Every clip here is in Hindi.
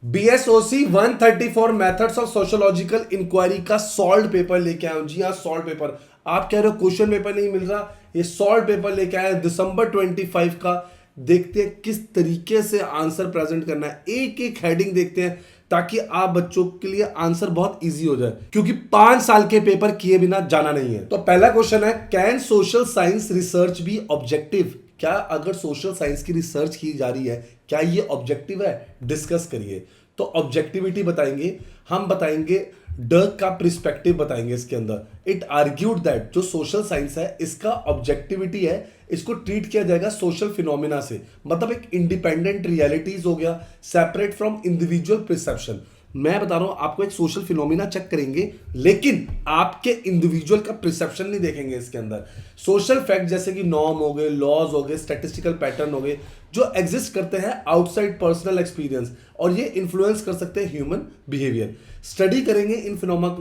बीएसओसी 134 मेथड्स ऑफ सोशियोलॉजिकल इंक्वायरी का सॉल्व पेपर लेके आया हूं। जी हाँ, सॉल्व पेपर। आप कह रहे हो क्वेश्चन पेपर नहीं मिल रहा, ये सॉल्व पेपर लेके आया दिसंबर 25 का। देखते हैं किस तरीके से आंसर प्रेजेंट करना है, एक एक हेडिंग देखते हैं ताकि आप बच्चों के लिए आंसर बहुत इजी हो जाए, क्योंकि 5 साल के पेपर किए बिना जाना नहीं है। तो पहला क्वेश्चन है, can social science research B objective? क्या अगर सोशल साइंस की रिसर्च की जा रही है, क्या ये ऑब्जेक्टिव है? डिस्कस करिए। तो ऑब्जेक्टिविटी बताएंगे, हम बताएंगे डर्क का प्रिस्पेक्टिव बताएंगे इसके अंदर। इट आर्ग्यूड दैट जो सोशल साइंस है इसका ऑब्जेक्टिविटी है, इसको ट्रीट किया जाएगा सोशल फिनोमिना से, मतलब एक इंडिपेंडेंट रियलिटीज हो गया, सेपरेट फ्रॉम इंडिविजुअल परसेप्शन। मैं बता रहा हूं आपको, एक सोशल फिनोमिना चेक करेंगे लेकिन आपके इंडिविजुअल का परसेप्शन नहीं देखेंगे इसके अंदर। सोशल फैक्ट जैसे कि नॉर्म हो गए, लॉज हो गए, स्टैटिस्टिकल पैटर्न हो गए, जो एग्जिस्ट करते हैं आउटसाइड पर्सनल एक्सपीरियंस, और ये इन्फ्लुएंस कर सकते हैं ह्यूमन बिहेवियर। स्टडी करेंगे इन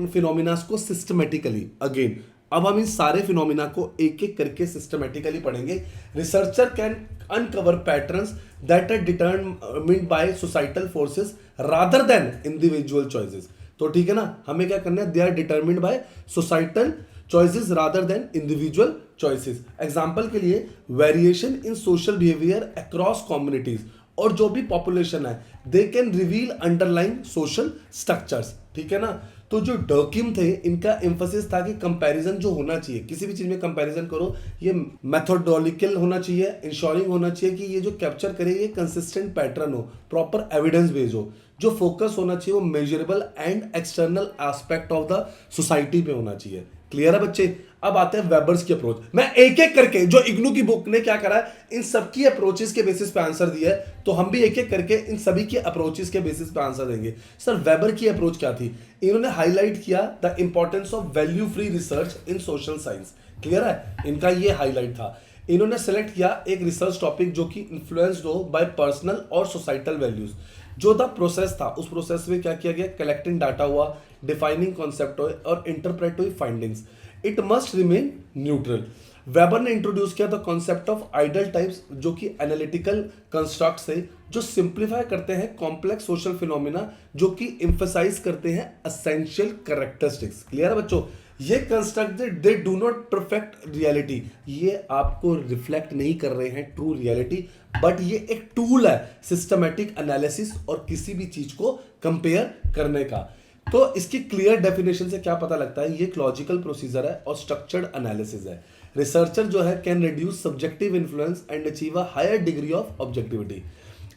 फिनोमिना को सिस्टमेटिकली। अगेन अब हम इन सारे फिनोमिना को एक एक करके सिस्टमेटिकली पढ़ेंगे। Researcher can uncover patterns that are determined by societal forces rather than individual choices. तो ठीक है ना, हमें क्या करना है, they are determined by societal choices rather than individual choices. Example के लिए variation in social behaviour across communities, और जो भी पॉपुलेशन है they can reveal underline social structures. ठीक है ना। तो जो डर्किम थे इनका एम्फोसिस था कि कंपैरिजन जो होना चाहिए, किसी भी चीज में कंपैरिजन करो, ये मेथोडोलिकल होना चाहिए, इंश्योरिंग होना चाहिए कि ये जो कैप्चर करे ये कंसिस्टेंट पैटर्न हो, प्रॉपर एविडेंस बेस्ड हो। जो फोकस होना चाहिए वो measurable and external aspect of the society पे होना चाहिए। क्लियर है बच्चे। अब आते हैं वेबर्स की अप्रोच। मैं एक एक करके, जो इग्नू की बुक ने क्या करा है, इन सबकी अप्रोचेस के बेसिस पे आंसर दिया है, तो हम भी एक एक करके इन सभी के अप्रोचेस के बेसिस पे आंसर देंगे। सर वेबर की अप्रोच क्या थी? इन्होंने हाईलाइट किया the importance of value free research in social science. Clear है, इनका ये हाईलाइट था। इन्होंने सेलेक्ट किया एक रिसर्च टॉपिक जो कि इन्फ्लुएंस्ड हो बाय पर्सनल और सोसाइटल वैल्यूज। जो द प्रोसेस था, उस प्रोसेस में क्या किया गया, कलेक्टिंग डाटा हुआ, डिफाइनिंग कॉन्सेप्ट हुए और इंटरप्रेट हुई findings. It must remain neutral. Weber ने इंट्रोड्यूस किया the concept of ideal types, जो कि एनालिटिकल कंस्ट्रक्ट्स है जो सिंप्लीफाई करते हैं कॉम्प्लेक्स सोशल फिनोमिना, जो कि एम्फसाइज करते हैं एसेंशियल कैरेक्टरिस्टिक्स। क्लियर है बच्चों। ये construct they do not perfect reality, ये आपको रिफ्लेक्ट नहीं कर रहे हैं ट्रू रियलिटी, बट ये एक टूल है सिस्टमैटिक एनालिसिस और किसी भी चीज को कंपेयर करने का। तो इसकी क्लियर डेफिनेशन से क्या पता लगता है, ये एक लॉजिकल प्रोसीजर है और स्ट्रक्चर्ड एनालिसिस है। रिसर्चर जो है can reduce subjective influence and achieve a higher degree of objectivity.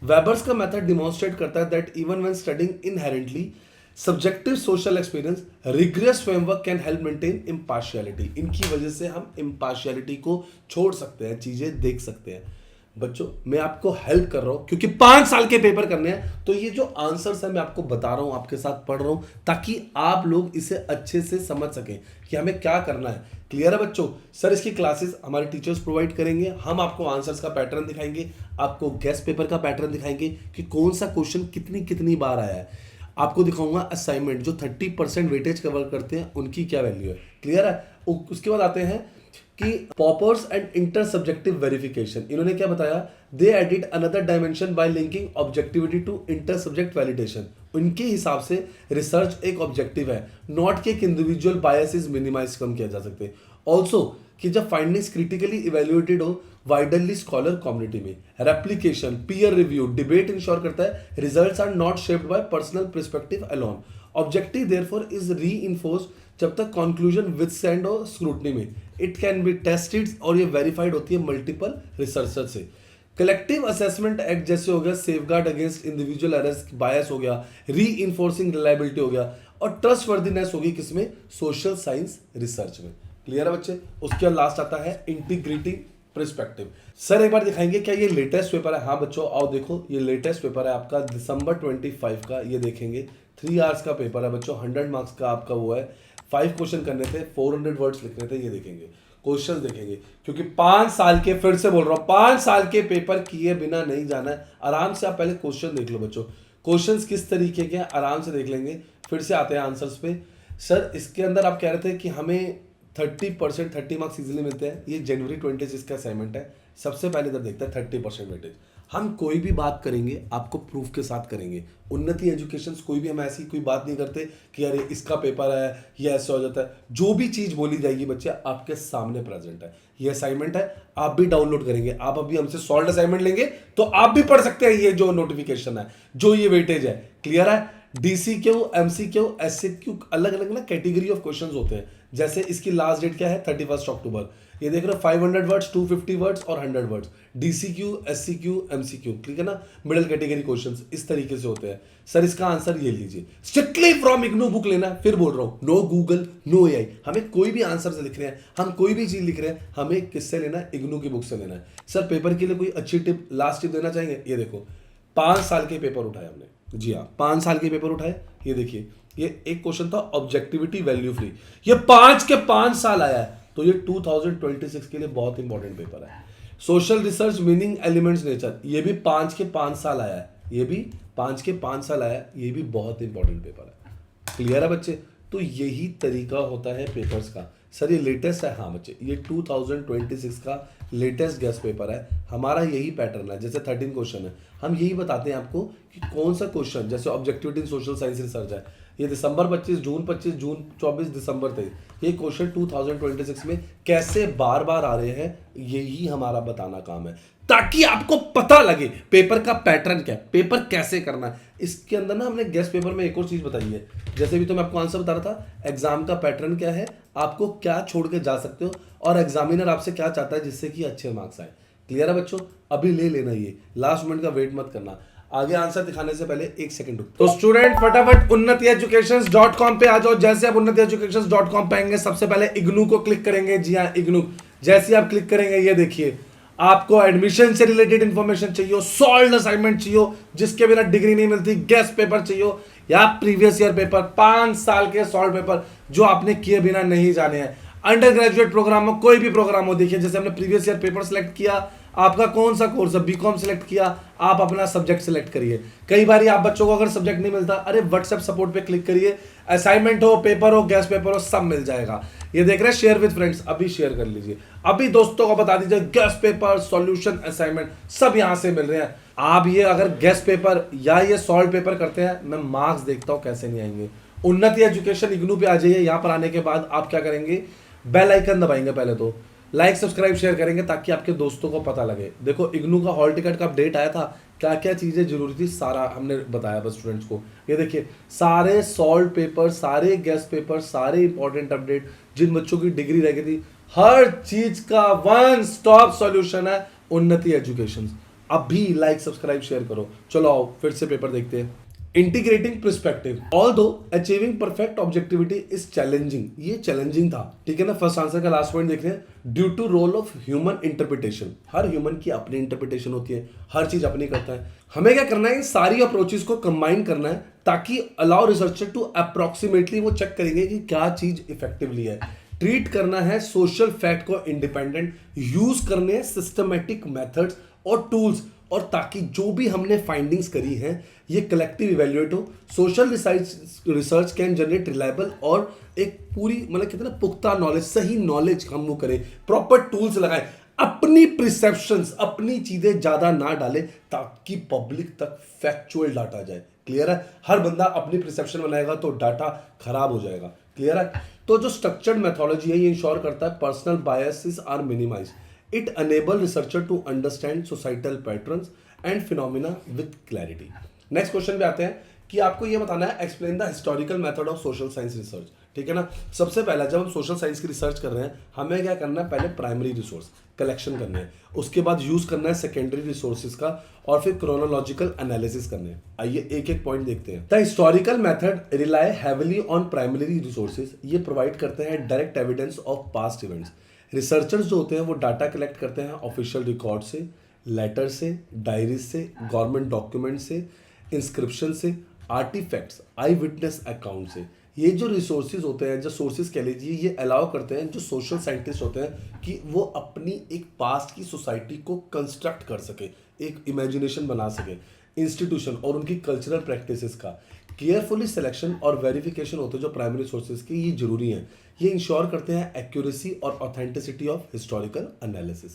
Weber's का मेथड डिमॉन्स्ट्रेट करता है that even when studying inherently subjective social experience, rigorous framework can help maintain impartiality. इनकी वजह से हम इम्पार्शियलिटी को छोड़ सकते हैं, चीजें देख सकते हैं। बच्चों मैं आपको हेल्प कर रहा हूं क्योंकि 5 साल के पेपर करने हैं, तो ये जो आंसर्स है मैं आपको बता रहा हूं, आपके साथ पढ़ रहा हूं, ताकि आप लोग इसे अच्छे से समझ सकें कि हमें क्या करना है। क्लियर है बच्चों। सर इसकी क्लासेस हमारे टीचर्स प्रोवाइड करेंगे, हम आपको आंसर्स का पैटर्न दिखाएंगे, आपको गेस्ट पेपर का पैटर्न दिखाएंगे कि कौन सा क्वेश्चन कितनी कितनी बार आया है, आपको दिखाऊंगा असाइनमेंट जो 30% वेटेज कवर करते हैं उनकी क्या वैल्यू है। क्लियर है। उसके बाद आते हैं कि Popper's and intersubjective verification. इन्होंने क्या बताया, they added another dimension by linking objectivity to inter subject validation. उनके हिसाब से रिसर्च एक ऑब्जेक्टिव है, नॉट कि एक इंडिविजुअल बायसेस मिनिमाइज कम किया जा सकते। ऑल्सो कि जब फाइंडिंग्स क्रिटिकली इवेल्युएटेड हो वाइडली स्कॉलर कम्युनिटी में, replication, peer review, debate ensure करता है results are not shaped by personal perspective alone. Objective therefore is reinforced जब तक कंक्लूजन विथस्टैंड हो स्क्रूटनी में, इट कैन बी टेस्टेड और ये वेरीफाइड होती है मल्टीपल रिसर्चर से। कलेक्टिव असेसमेंट एक्ट जैसे हो गया, safeguard against individual errors, bias हो गया, री इन्फोर्सिंग रिलायबिलिटी हो गया, और ट्रस्टवर्दीनेस होगी किसमें, सोशल साइंस रिसर्च में। क्लियर है बच्चे। उसके बाद लास्ट आता है इंटीग्रिटी पर्सपेक्टिव। सर एक बार दिखाएंगे क्या ये लेटेस्ट पेपर है? हाँ बच्चों आओ देखो, ये लेटेस्ट पेपर है आपका दिसंबर 25 का, ये देखेंगे 3 आवर्स का पेपर है बच्चों, 100 मार्क्स का आपका वो है। 5 क्वेश्चन करने थे, 400 वर्ड्स लिखने थे, ये देखेंगे क्वेश्चंस देखेंगे, क्योंकि 5 साल के, फिर से बोल रहा हूं 5 साल के पेपर किए बिना नहीं जाना है। आराम से आप पहले क्वेश्चन देख लो बच्चों, क्वेश्चंस किस तरीके के हैं आराम से देख लेंगे, फिर से आते हैं आंसर्स पे। सर इसके अंदर आप कह रहे थे कि हमें 30 मार्क्स इजीली मिलते हैं, ये जनवरी 26 का असाइनमेंट है। सबसे पहले इधर देखते हैं 30% वेटेज। हम कोई भी बात करेंगे आपको प्रूफ के साथ करेंगे। उन्नति एजुकेशन कोई भी हम ऐसी कोई बात नहीं करते कि अरे इसका पेपर है ये ऐसे हो जाता है। जो भी चीज बोली जाएगी बच्चे आपके सामने प्रेजेंट है। ये असाइनमेंट है, आप भी डाउनलोड करेंगे, आप अभी हमसे सॉल्व असाइनमेंट लेंगे तो आप भी पढ़ सकते हैं। ये जो नोटिफिकेशन है, जो ये वेटेज है, क्लियर है। डीसीक्यू, एमसीक्यू, एससीक्यू, अलग अलग ना कैटेगरी ऑफ क्वेश्चंस होते हैं। जैसे इसकी लास्ट डेट क्या है 31 अक्टूबर। ये देख रहे हो 500 वर्ड्स, 250 वर्ड्स और 100 वर्ड्स। डीसीक्यू, एससीक्यू, एमसीक्यू, ठीक है ना, मिडिल कैटेगरी क्वेश्चंस इस तरीके से होते हैं। सर इसका आंसर ये लीजिए, स्ट्रिक्टली फ्रॉम इग्नू बुक लेना। फिर बोल रहा हूं, नो गूगल, नो एआई। हमें कोई भी आंसर से लिख रहे हैं, हम कोई भी चीज लिख रहे हैं, हमें किससे लेना है? इग्नू की बुक से लेना है। सर पेपर के लिए कोई अच्छी टिप, लास्ट टिप देना चाहेंगे? ये देखो 5 साल के पेपर उठाए हमने, जी हाँ 5 साल के पेपर उठाए। ये देखिए, ये एक क्वेश्चन था ऑब्जेक्टिविटी वैल्यू फ्री, ये 5 के 5 साल आया है, तो ये 2026 के लिए बहुत इंपॉर्टेंट पेपर है। Social research meaning elements nature, ये भी 5 के 5 साल आया है, ये भी 5 के 5 साल आया है, ये भी बहुत इंपॉर्टेंट पेपर है। क्लियर है बच्चे? तो यही तरीका होता है पेपर्स का। सर ये लेटेस्ट है, हाँ बच्चे ये 2026 का लेटेस्ट गेस्ट पेपर है। हमारा यही पैटर्न है, जैसे 13 क्वेश्चन है, हम यही बताते हैं आपको कि कौन सा क्वेश्चन, जैसे ऑब्जेक्टिविटी इन सोशल साइंस रिसर्च है, ये दिसंबर 25, जून 25, जून 24, दिसंबर 23, ये क्वेश्चन 2026 में कैसे बार बार आ रहे हैं, यही हमारा बताना काम है, ताकि आपको पता लगे पेपर का पैटर्न क्या है, पेपर कैसे करना है। इसके अंदर ना हमने गेस्ट पेपर में एक और चीज बताई है, जैसे भी तो मैं आपको आंसर बता रहा था, एग्जाम का पैटर्न क्या है, आपको क्या छोड़ के जा सकते हो और एग्जामिनर आपसे क्या चाहता है जिससे कि अच्छे मार्क्स आए। क्लियर है बच्चों? अभी ले लेना, ये लास्ट मिनट का वेट मत करना। आगे आंसर दिखाने से पहले एक सेकंड रुक। तो स्टूडेंट फटाफट unnatieducations.com पे आ जाओ। जैसे आप unnatieducations.com पे आएंगे, सबसे पहले इग्नू को क्लिक करेंगे। जी हाँ इग्नू, जैसे आप क्लिक करेंगे ये देखिए, आपको एडमिशन से रिलेटेड इंफॉर्मेशन चाहिए, सॉल्व असाइनमेंट चाहिए जिसके बिना डिग्री नहीं मिलती, गेस्ट पेपर चाहिए या प्रीवियस ईयर पेपर, 5 साल के सॉल्व पेपर जो आपने किए बिना नहीं जाने हैं। अंडर ग्रेजुएट प्रोग्राम हो, कोई भी प्रोग्राम हो, देखिए जैसे हमने प्रीवियस ईयर पेपर सेलेक्ट किया, आपका कौन सा कोर्स है, बीकॉम सेलेक्ट किया, आप अपना सब्जेक्ट सेलेक्ट करिए। कई बार आप बच्चों को अगर सब्जेक्ट नहीं मिलता, अरे व्हाट्सएप सपोर्ट पे क्लिक करिए, असाइनमेंट हो, पेपर हो, गेस्ट पेपर हो, सब मिल जाएगा। ये देख रहे हैं शेयर विद फ्रेंड्स, अभी शेयर कर लीजिए, अभी दोस्तों को बता दीजिए, गेस्ट पेपर, सॉल्यूशन, असाइनमेंट सब यहां से मिल रहे हैं। आप ये अगर गेस्ट पेपर या ये सॉल्व पेपर करते हैं, मैं मार्क्स देखता हूं कैसे नहीं आएंगे। उन्नति एजुकेशन इग्नू पे आ जाइए। यहां पर आने के बाद आप क्या करेंगे, बेल आइकन दबाएंगे, पहले तो लाइक सब्सक्राइब शेयर करेंगे ताकि आपके दोस्तों को पता लगे। देखो इग्नू का हॉल टिकट का अपडेट आया था, क्या क्या चीजें जरूरी थी सारा हमने बताया बस स्टूडेंट्स को। ये देखिए सारे सॉल्व पेपर, सारे गेस्ट पेपर, सारे इंपॉर्टेंट अपडेट, जिन बच्चों की डिग्री रह गई थी, हर चीज का वन स्टॉप सॉल्यूशन है उन्नति एजुकेशन। अभी लाइक सब्सक्राइब शेयर करो। चलो आओ फिर से पेपर देखते हैं। Integrating perspective, although achieving perfect objectivity is challenging, ये चैलेंजिंग था, ठीक है ना। फर्स्ट आंसर का लास्ट पॉइंट देख रहे हैं, due to role of human interpretation, हर ह्यूमन की अपनी इंटरप्रिटेशन होती है, हर चीज अपनी करता है। हमें क्या करना है, सारी अप्रोचेस को कंबाइन करना है ताकि अलाउ रिसर्चर टू अप्रोक्सीमेटली वो चेक करेंगे कि क्या चीज इफेक्टिवली है। ट्रीट करना है सोशल फैक्ट को इंडिपेंडेंट, यूज करने हैं सिस्टमेटिक मेथड्स और टूल्स, और ताकि जो भी हमने फाइंडिंग्स करी हैं ये कलेक्टिव इवेल्युएट हो। Social research can generate reliable और एक पूरी मतलब कितना पुख्ता नॉलेज, सही नॉलेज हम वो करें, प्रॉपर टूल्स लगाएं, अपनी प्रिसेप्शंस, अपनी चीजें ज्यादा ना डालें ताकि पब्लिक तक फैक्चुअल डाटा जाए। क्लियर है? हर बंदा अपनी प्रिसेप्शन बनाएगा तो डाटा खराब हो जाएगा। क्लियर है? तो जो स्ट्रक्चर्ड मेथोलॉजी है ये इंश्योर करता है personal biases are minimise, it enable researcher to understand societal patterns and phenomena with clarity। Next question पे आते हैं कि आपको ये बताना है explain the historical method of social science research, ठीक है ना। सबसे पहला जब हम सोशल साइंस की रिसर्च कर रहे हैं हमें क्या करना है, पहले प्राइमरी रिसोर्स कलेक्शन करना है, उसके बाद यूज करना है सेकेंडरी रिसोर्सेज का, और फिर क्रोनोलॉजिकल एनालिसिस करने हैं। आइए एक एक पॉइंट देखते हैं। The historical method rely heavily on primary resources, ये प्रोवाइड करते हैं direct evidence of past events. Researchers जो होते हैं वो डाटा कलेक्ट करते हैं ऑफिशियल रिकॉर्ड से, लेटर से, डायरीज से, गवर्नमेंट डॉक्यूमेंट से, इंस्क्रिप्शन से, आर्टिफैक्ट्स, आई विटनेस अकाउंट से। ये जो रिसोर्सेज होते हैं, जो सोर्सेज कह लीजिए, ये अलाउ करते हैं जो सोशल साइंटिस्ट होते हैं कि वो अपनी एक पास्ट की सोसाइटी को कंस्ट्रक्ट कर सके, एक इमेजिनेशन बना सके, इंस्टीट्यूशन और उनकी कल्चरल प्रैक्टिसेस का। केयरफुली सिलेक्शन और वेरिफिकेशन होते हैं जो प्राइमरी सोर्सेज की, ये जरूरी हैं। ये इंश्योर करते हैं एक्यूरेसी और authenticity of historical analysis.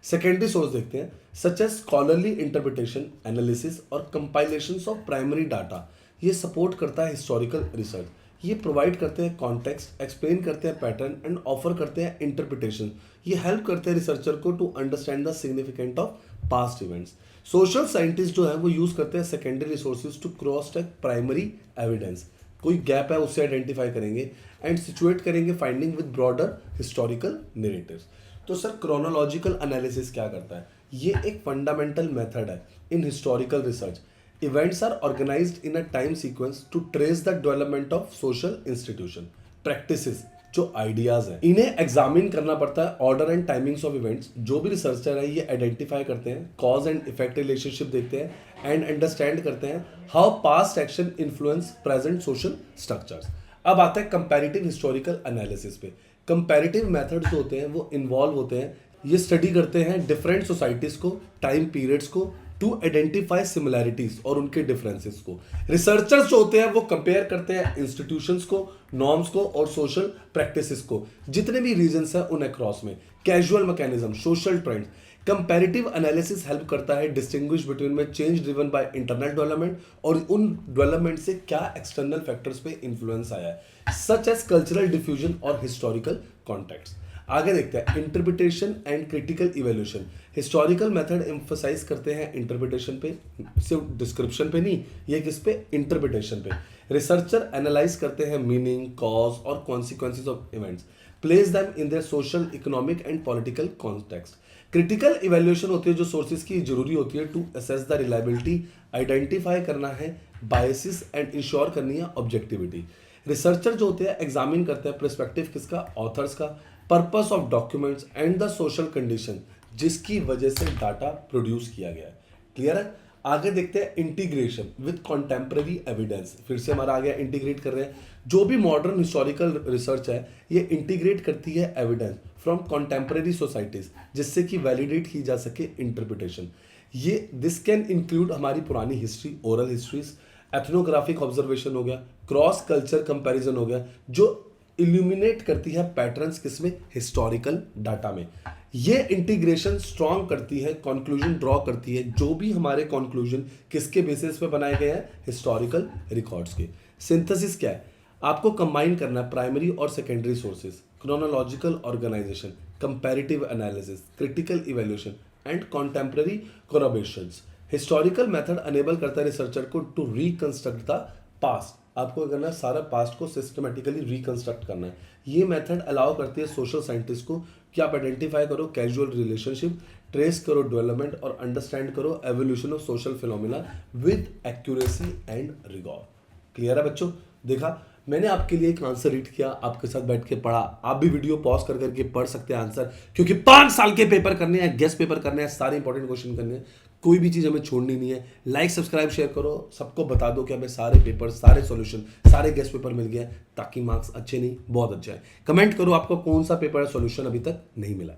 Secondary source देखते हैं, such as scholarly interpretation, analysis और कंपाइलेशंस ऑफ प्राइमरी डाटा। ये सपोर्ट करता है हिस्टोरिकल रिसर्च। ये प्रोवाइड करते हैं कॉन्टेक्स्ट, एक्सप्लेन करते हैं पैटर्न एंड ऑफर करते हैं इंटरप्रिटेशन। ये हेल्प करते हैं रिसर्चर को to understand the significant of past events. Social scientist जो है वो यूज करते हैं secondary resources to cross check primary evidence. कोई गैप है उससे आइडेंटिफाई करेंगे एंड सिचुएट करेंगे finding with broader historical narratives. तो सर क्रोनोलॉजिकल एनालिसिस क्या करता है? ये एक फंडामेंटल मेथड है in historical research. Events are organised in a time sequence to trace the development of social institution, practices, जो आइडियाज हैं इन्हें एग्जामिन करना पड़ता है, order and timings of events. जो भी रिसर्चर है ये आइडेंटिफाई करते हैं, कॉज एंड इफेक्ट रिलेशनशिप देखते हैं एंड अंडरस्टैंड करते हैं how past action influence present social structures. अब आता है कंपैरेटिव हिस्टोरिकल एनालिसिस पे। कंपैरेटिव मेथड्स जो होते हैं वो इन्वॉल्व होते हैं, ये स्टडी करते हैं डिफरेंट सोसाइटीज को, टाइम पीरियड्स को, टू आइडेंटिफाई सिमिलैरिटीज और उनके डिफरेंसेस को। रिसर्चर्स जो होते हैं वो कंपेयर करते हैं इंस्टीट्यूशंस को, नॉर्म्स को और सोशल प्रैक्टिसेस को, जितने भी रीजंस हैं उन अक्रॉस में। Casual mechanism, social trends. Comparative analysis help करता है डिस्टिंग्विश बिटवीन में change driven by internal development और उन डेवलपमेंट से क्या एक्सटर्नल फैक्टर्स पे इन्फ्लुएंस आया है, सच एज कल्चरल डिफ्यूजन और हिस्टोरिकल कॉन्टेक्स्ट। आगे देखते हैं interpretation and critical evaluation. Historical method emphasise करते हैं इंटरप्रिटेशन पे, सिर्फ डिस्क्रिप्शन पे नहीं, ये किस पे? इंटरप्रिटेशन पे। रिसर्चर एनालाइज करते हैं मीनिंग, कॉज और consequences of events, place them in their social, economic and political context. Critical evaluation होती है जो सोर्सेज की जरूरी होती है to assess the reliability, identify करना है बायसेस एंड इंश्योर करनी है ऑब्जेक्टिविटी। रिसर्चर जो होते हैं एग्जामिन करते हैं पर्सपेक्टिव किसका? ऑथर्स का, purpose of documents and the social condition जिसकी वजह से डाटा प्रोड्यूस किया गया है। क्लियर है? आगे देखते हैं इंटीग्रेशन विद कॉन्टेम्पररी एविडेंस। फिर से हमारा आ गया इंटीग्रेट कर रहे हैं। जो भी मॉडर्न हिस्टोरिकल रिसर्च है ये इंटीग्रेट करती है एविडेंस फ्रॉम कॉन्टेम्पररी सोसाइटीज जिससे कि वैलिडेट की जा सके इंटरप्रिटेशन। ये दिस कैन इंक्लूड हमारी पुरानी history, oral histories, ethnographic observation हो गया, क्रॉस कल्चर कंपैरिजन हो गया, जो इल्यूमिनेट करती है पैटर्न्स किसमें? हिस्टोरिकल डाटा में। ये इंटीग्रेशन स्ट्रॉन्ग करती है, कंक्लूजन ड्रॉ करती है, जो भी हमारे कंक्लूजन किसके बेसिस पे बनाए गए हैं? हिस्टोरिकल रिकॉर्ड्स के। सिंथेसिस क्या है? आपको कंबाइन करना है प्राइमरी और secondary sources, chronological organisation, comparative analysis, critical evaluation and contemporary collaborations. Historical method enable करता है रिसर्चर को टू रिकंस्ट्रक्ट द पास्ट। आपको करना है सारा पास्ट को सिस्टमेटिकली रिकंस्ट्रक्ट करना है। ये मेथड अलाउ करती है सोशल साइंटिस्ट को कि आप आइडेंटिफाई करो कैजुअल रिलेशनशिप, ट्रेस करो डेवलपमेंट और अंडरस्टैंड करो evolution of social phenomena with accuracy and rigour. Clear है बच्चों? देखा मैंने आपके लिए एक आंसर रीड किया, आपके साथ बैठ के पढ़ा। आप भी वीडियो पॉज कर करके पढ़ सकते हैं आंसर, क्योंकि 5 साल के पेपर करने हैं, गेस्ट पेपर करने हैं, सारे इंपॉर्टेंट क्वेश्चन करने हैं, कोई भी चीज़ हमें छोड़नी नहीं है। लाइक सब्सक्राइब शेयर करो, सबको बता दो कि हमें सारे पेपर, सारे सॉल्यूशन, सारे गेस्ट पेपर मिल गए, ताकि मार्क्स अच्छे नहीं बहुत अच्छे आए। कमेंट करो आपको कौन सा पेपर सॉल्यूशन अभी तक नहीं मिला।